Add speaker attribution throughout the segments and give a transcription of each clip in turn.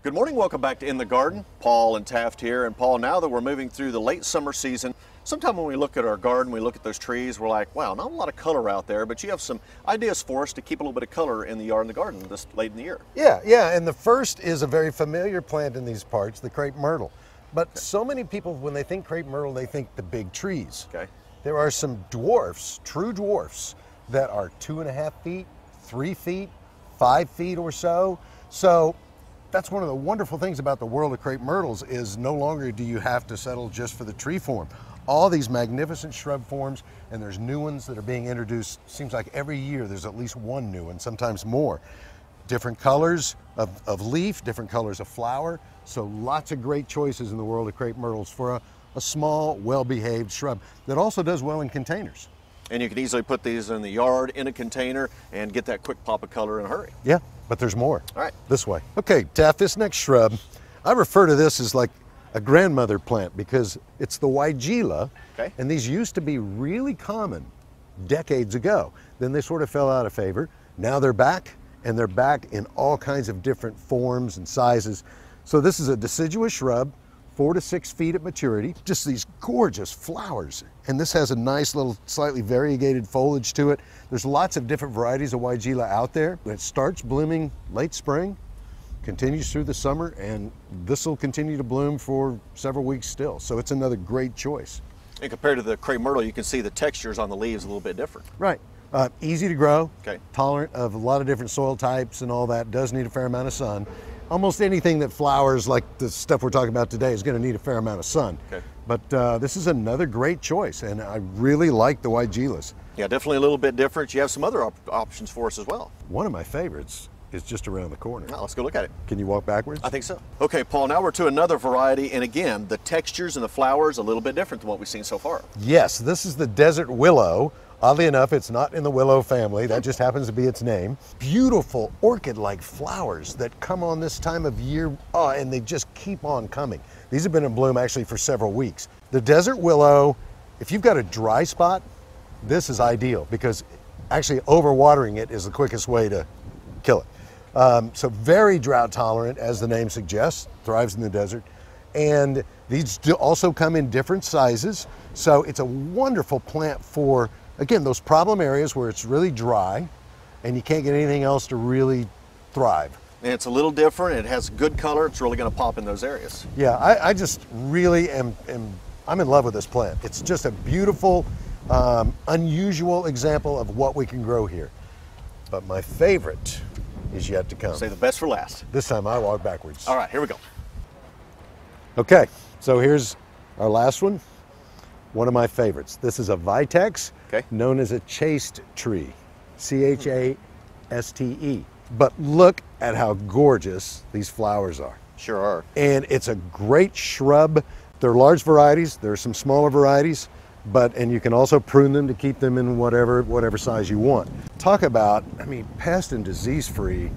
Speaker 1: Good morning, welcome back to In the Garden. Paul and Taft here. And Paul, now that we're moving through the late summer season, sometime when we look at our garden, we look at those trees, we're like, wow, not a lot of color out there, but you have some ideas for us to keep a little bit of color in the yard and the garden this late in the year.
Speaker 2: Yeah, and the first is a very familiar plant in these parts, the Crape Myrtle. But so many people, when they think Crape Myrtle, they think the big trees.
Speaker 1: Okay.
Speaker 2: There are some dwarfs, true dwarfs, that are 2.5 feet, 3 feet, 5 feet or so. So that's one of the wonderful things about the world of crepe myrtles is no longer do you have to settle just for the tree form. All these magnificent shrub forms, and there's new ones that are being introduced. Seems like every year there's at least one new one, sometimes more. Different colors of leaf, different colors of flower. So lots of great choices in the world of crepe myrtles for a small, well-behaved shrub that also does well in containers.
Speaker 1: And you can easily put these in the yard, in a container, and get that quick pop of color in a hurry.
Speaker 2: Yeah, but there's more.
Speaker 1: All right.
Speaker 2: This way. Okay, Taft, this next shrub, I refer to this as like a grandmother plant because it's the Weigela.
Speaker 1: Okay.
Speaker 2: And these used to be really common decades ago. Then they sort of fell out of favor. Now they're back, and they're back in all kinds of different forms and sizes. So this is a deciduous shrub, 4 to 6 feet at maturity, just these gorgeous flowers. And this has a nice little slightly variegated foliage to it. There's lots of different varieties of Weigela out there. It starts blooming late spring, continues through the summer, and this will continue to bloom for several weeks still. So it's another great choice.
Speaker 1: And compared to the crepe myrtle, you can see the textures on the leaves a little bit different.
Speaker 2: Right. Easy to grow,
Speaker 1: okay. Tolerant
Speaker 2: of a lot of different soil types and all that, does need a fair amount of sun. Almost anything that flowers like the stuff we're talking about today is going to need a fair amount of sun.
Speaker 1: Okay.
Speaker 2: But this is another great choice, and I really like the Weigelas.
Speaker 1: Yeah, definitely a little bit different. You have some other options for us as well.
Speaker 2: One of my favorites is just around the corner.
Speaker 1: Now, let's go look at it.
Speaker 2: Can you walk backwards?
Speaker 1: I think so. Okay, Paul, now we're to another variety, and again, the textures and the flowers a little bit different than what we've seen so far.
Speaker 2: Yes, this is the desert willow. Oddly enough, it's not in the willow family. That just happens to be its name. Beautiful orchid-like flowers that come on this time of year, and they just keep on coming. These have been in bloom actually for several weeks. The desert willow, if you've got a dry spot, this is ideal because actually overwatering it is the quickest way to kill it. So very drought tolerant, as the name suggests, thrives in the desert. And these do also come in different sizes. So it's a wonderful plant for, again, those problem areas where it's really dry and you can't get anything else to really thrive.
Speaker 1: And it's a little different, it has good color, it's really going to pop in those areas.
Speaker 2: Yeah, I just really I'm in love with this plant. It's just a beautiful, unusual example of what we can grow here. But my favorite is yet to come.
Speaker 1: Say the best for last.
Speaker 2: This time I walk backwards.
Speaker 1: All right, here we go.
Speaker 2: Okay, so here's our last one. One of my favorites. This is a Vitex,
Speaker 1: okay,
Speaker 2: known as a chaste tree, C-H-A-S-T-E. But look at how gorgeous these flowers are.
Speaker 1: Sure are.
Speaker 2: And it's a great shrub. There are large varieties, there are some smaller varieties, and you can also prune them to keep them in whatever size you want. Talk about, pest and disease free,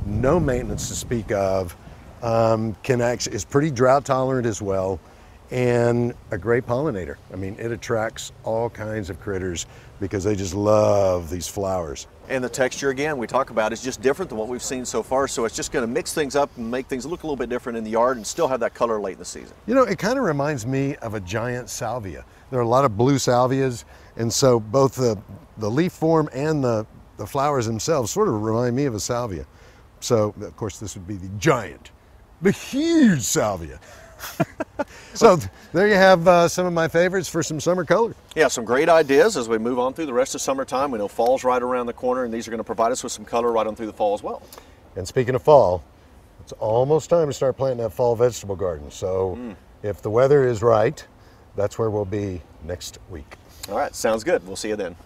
Speaker 2: no maintenance to speak of, is pretty drought tolerant as well, and a great pollinator. It attracts all kinds of critters because they just love these flowers.
Speaker 1: And the texture, again, we talk about is just different than what we've seen so far, so it's just going to mix things up and make things look a little bit different in the yard and still have that color late in the season.
Speaker 2: You know, it kind of reminds me of a giant salvia. There are a lot of blue salvias, and so both the leaf form and the flowers themselves sort of remind me of a salvia. So, of course, this would be the huge salvia. So there you have some of my favorites for some summer color.
Speaker 1: Yeah, some great ideas as we move on through the rest of summertime. We know fall's right around the corner, and these are going to provide us with some color right on through the fall as well.
Speaker 2: And speaking of fall, it's almost time to start planting that fall vegetable garden. So if the weather is right, that's where we'll be next week.
Speaker 1: All right, sounds good. We'll see you then.